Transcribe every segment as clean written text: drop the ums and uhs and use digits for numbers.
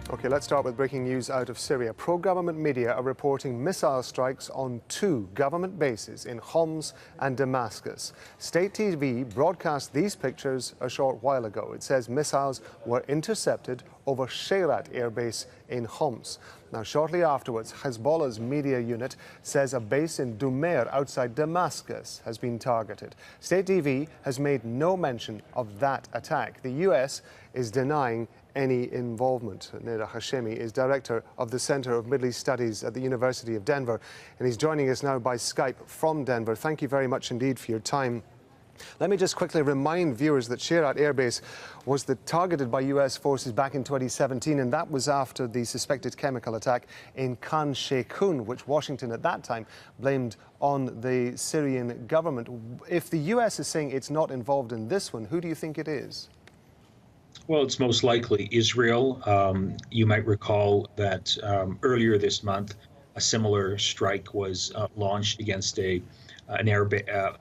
Okay, let's start with breaking news out of Syria. Pro-government media are reporting missile strikes on two government bases in Homs and Damascus. State TV broadcast these pictures a short while ago. It says missiles were intercepted over Shayrat Air Base in Homs. Now, shortly afterwards, Hezbollah's media unit says a base in Dumair outside Damascus has been targeted. State TV has made no mention of that attack. The US is denying any involvement. Nader Hashemi is director of the Center of Middle East Studies at the University of Denver, and he's joining us now by Skype from Denver. Thank you very much indeed for your time. Let me just quickly remind viewers that Shayrat Air Base was targeted by US forces back in 2017, and that was after the suspected chemical attack in Khan Sheikhoun, which Washington at that time blamed on the Syrian government. If the US is saying it's not involved in this one, who do you think it is? Well, it's most likely Israel. You might recall that earlier this month, a similar strike was launched against a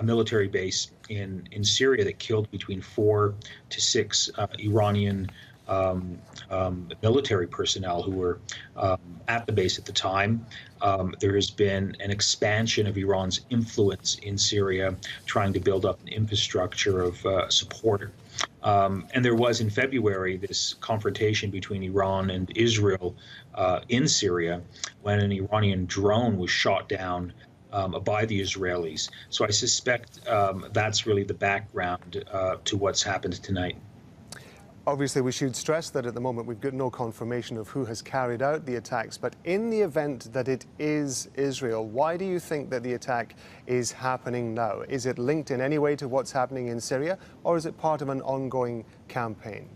military base in Syria that killed between 4 to 6 Iranian military personnel who were at the base at the time. There has been an expansion of Iran's influence in Syria, trying to build up an infrastructure of support. And there was in February this confrontation between Iran and Israel in Syria when an Iranian drone was shot down by the Israelis. So I suspect that's really the background to what's happened tonight. Obviously, we should stress that at the moment we've got no confirmation of who has carried out the attacks. But in the event that it is Israel, why do you think that the attack is happening now? Is it linked in any way to what's happening in Syria, or is it part of an ongoing campaign?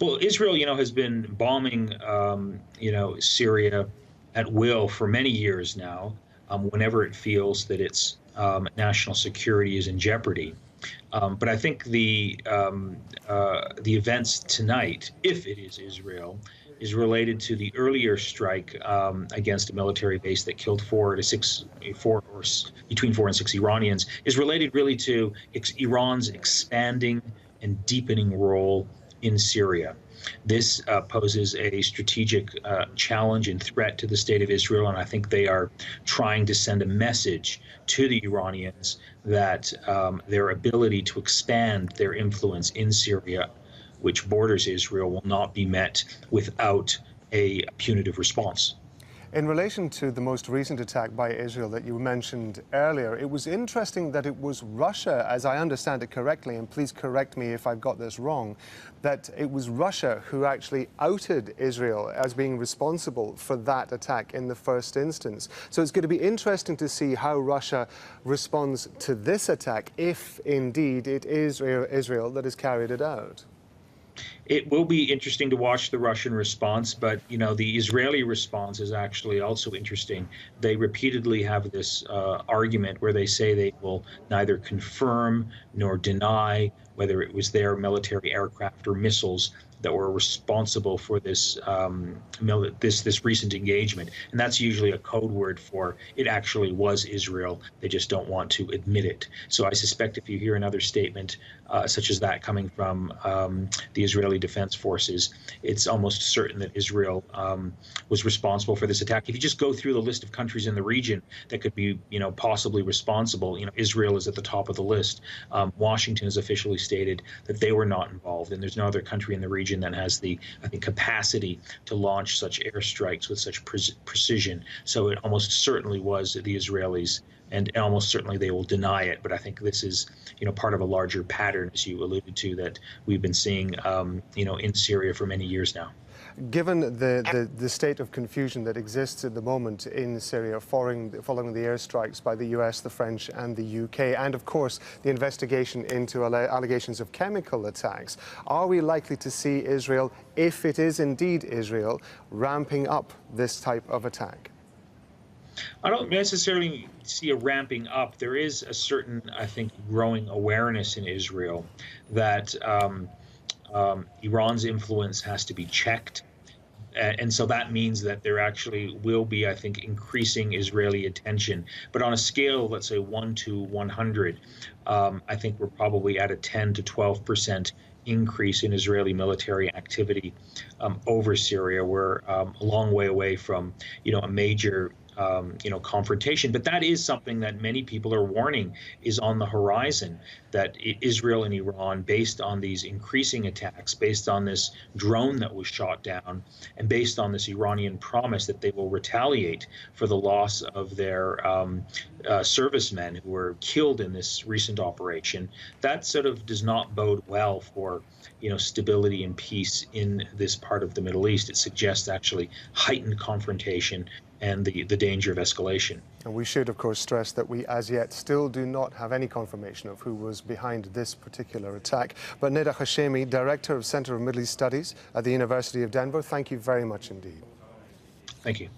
Well, Israel, has been bombing, Syria at will for many years now, whenever it feels that its national security is in jeopardy. But I think the events tonight, if it is Israel, is related to the earlier strike against a military base that killed between 4 and 6 Iranians, is related really to Iran's expanding and deepening role in Syria. This poses a strategic challenge and threat to the state of Israel, and I think they are trying to send a message to the Iranians that their ability to expand their influence in Syria, which borders Israel, will not be met without a punitive response. In relation to the most recent attack by Israel that you mentioned earlier, it was interesting that it was Russia, as I understand it correctly, and please correct me if I've got this wrong, that it was Russia who actually outed Israel as being responsible for that attack in the first instance. So it's going to be interesting to see how Russia responds to this attack, if indeed it is Israel that has carried it out. It will be interesting to watch the Russian response, but the Israeli response is actually also interesting. They repeatedly have this argument where they say they will neither confirm nor deny whether it was their military aircraft or missiles that were responsible for this this recent engagement. And that's usually a code word for it actually was Israel. They just don't want to admit it. So I suspect if you hear another statement such as that coming from the Israeli Defense Forces, it's almost certain that Israel was responsible for this attack. If you just go through the list of countries in the region that could be, possibly responsible, Israel is at the top of the list. Washington has officially stated that they were not involved, and there's no other country in the region that has the, I think, capacity to launch such airstrikes with such precision. So it almost certainly was the Israelis, and almost certainly they will deny it. But I think this is, part of a larger pattern, as you alluded to, that we've been seeing, in Syria for many years now. Given the state of confusion that exists at the moment in Syria following the airstrikes by the US, the French and the UK, and of course the investigation into allegations of chemical attacks, are we likely to see Israel, if it is indeed Israel, ramping up this type of attack? I don't necessarily see a ramping up. There is a certain, I think, growing awareness in Israel that Iran's influence has to be checked. And so that means that there actually will be, I think, increasing Israeli attention. But on a scale, let's say 1 to 100, I think we're probably at a 10 to 12% increase in Israeli military activity over Syria. We're a long way away from, a major confrontation. But that is something that many people are warning is on the horizon, that Israel and Iran, based on these increasing attacks, based on this drone that was shot down, and based on this Iranian promise that they will retaliate for the loss of their servicemen who were killed in this recent operation, that sort of does not bode well for stability and peace in this part of the Middle East. It suggests actually heightened confrontation and the danger of escalation. And we should, of course, stress that we, as yet, still do not have any confirmation of who was behind this particular attack. But Nader Hashemi, Director of Center of Middle East Studies at the University of Denver, thank you very much indeed. Thank you.